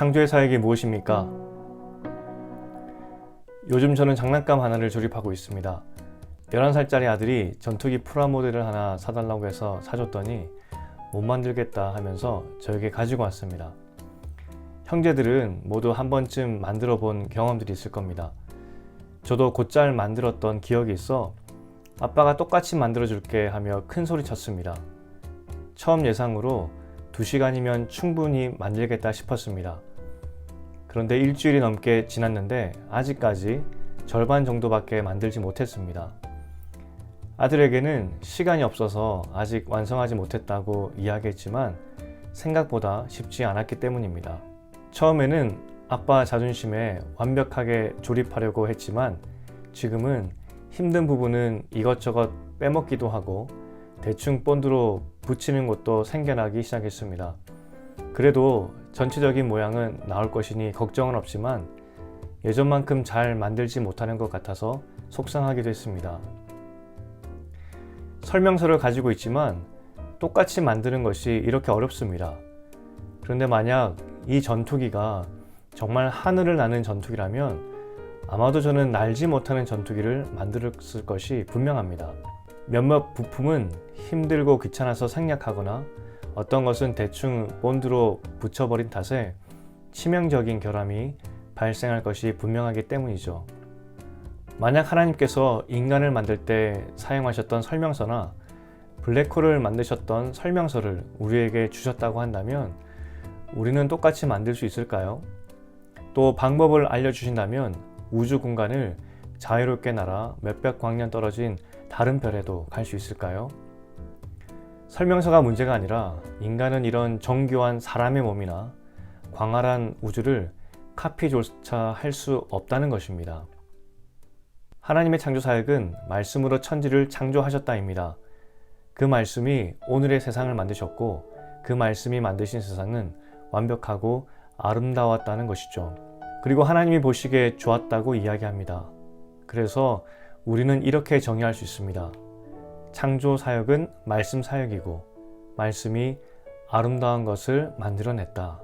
창조의 사역이 무엇입니까? 요즘 저는 장난감 하나를 조립하고 있습니다. 11살짜리 아들이 전투기 프라모델을 하나 사달라고 해서 사줬더니 못 만들겠다 하면서 저에게 가지고 왔습니다. 형제들은 모두 한 번쯤 만들어 본 경험들이 있을 겁니다. 저도 곧잘 만들었던 기억이 있어 아빠가 똑같이 만들어 줄게 하며 큰 소리 쳤습니다. 처음 예상으로 2시간이면 충분히 만들겠다 싶었습니다. 그런데 일주일이 넘게 지났는데 아직까지 절반 정도밖에 만들지 못했습니다. 아들에게는 시간이 없어서 아직 완성하지 못했다고 이야기했지만 생각보다 쉽지 않았기 때문입니다. 처음에는 아빠 자존심에 완벽하게 조립하려고 했지만 지금은 힘든 부분은 이것저것 빼먹기도 하고 대충 본드로 붙이는 것도 생겨나기 시작했습니다. 그래도 전체적인 모양은 나올 것이니 걱정은 없지만 예전만큼 잘 만들지 못하는 것 같아서 속상하기도 했습니다. 설명서를 가지고 있지만 똑같이 만드는 것이 이렇게 어렵습니다. 그런데 만약 이 전투기가 정말 하늘을 나는 전투기라면 아마도 저는 날지 못하는 전투기를 만들었을 것이 분명합니다. 몇몇 부품은 힘들고 귀찮아서 생략하거나 어떤 것은 대충 본드로 붙여버린 탓에 치명적인 결함이 발생할 것이 분명하기 때문이죠. 만약 하나님께서 인간을 만들 때 사용하셨던 설명서나 블랙홀을 만드셨던 설명서를 우리에게 주셨다고 한다면 우리는 똑같이 만들 수 있을까요? 또 방법을 알려주신다면 우주 공간을 자유롭게 날아 몇백 광년 떨어진 다른 별에도 갈 수 있을까요? 설명서가 문제가 아니라 인간은 이런 정교한 사람의 몸이나 광활한 우주를 카피조차 할 수 없다는 것입니다. 하나님의 창조 사역은 말씀으로 천지를 창조하셨다입니다. 그 말씀이 오늘의 세상을 만드셨고 그 말씀이 만드신 세상은 완벽하고 아름다웠다는 것이죠. 그리고 하나님이 보시기에 좋았다고 이야기합니다. 그래서 우리는 이렇게 정의할 수 있습니다. 창조 사역은 말씀 사역이고 말씀이 아름다운 것을 만들어냈다.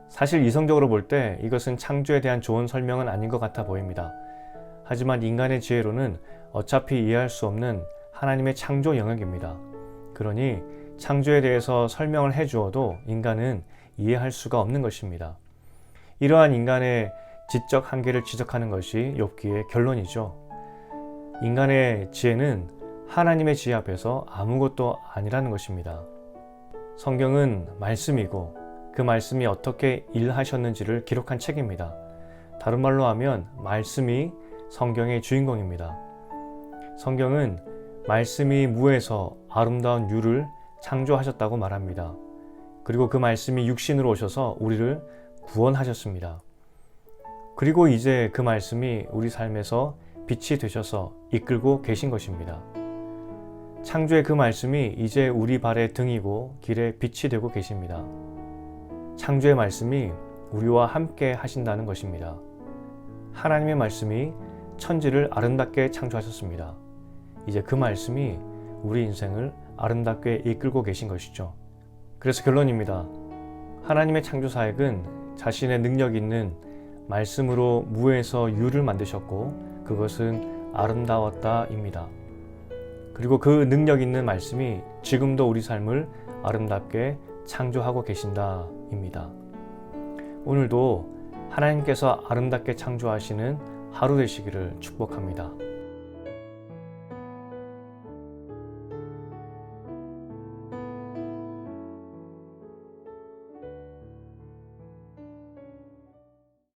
사실 이성적으로 볼 때 이것은 창조에 대한 좋은 설명은 아닌 것 같아 보입니다. 하지만 인간의 지혜로는 어차피 이해할 수 없는 하나님의 창조 영역입니다. 그러니 창조에 대해서 설명을 해주어도 인간은 이해할 수가 없는 것입니다. 이러한 인간의 지적 한계를 지적하는 것이 욥기의 결론이죠. 인간의 지혜는 하나님의 지혜 앞에서 아무것도 아니라는 것입니다. 성경은 말씀이고 그 말씀이 어떻게 일하셨는지를 기록한 책입니다. 다른 말로 하면 말씀이 성경의 주인공입니다. 성경은 말씀이 무에서 아름다운 유를 창조하셨다고 말합니다. 그리고 그 말씀이 육신으로 오셔서 우리를 구원하셨습니다. 그리고 이제 그 말씀이 우리 삶에서 빛이 되셔서 이끌고 계신 것입니다. 창조의 그 말씀이 이제 우리 발의 등이고 길의 빛이 되고 계십니다. 창조의 말씀이 우리와 함께 하신다는 것입니다. 하나님의 말씀이 천지를 아름답게 창조하셨습니다. 이제 그 말씀이 우리 인생을 아름답게 이끌고 계신 것이죠. 그래서 결론입니다. 하나님의 창조 사역은 자신의 능력 있는 말씀으로 무에서 유를 만드셨고 그것은 아름다웠다입니다. 그리고 그 능력 있는 말씀이 지금도 우리 삶을 아름답게 창조하고 계신다입니다. 오늘도 하나님께서 아름답게 창조하시는 하루 되시기를 축복합니다.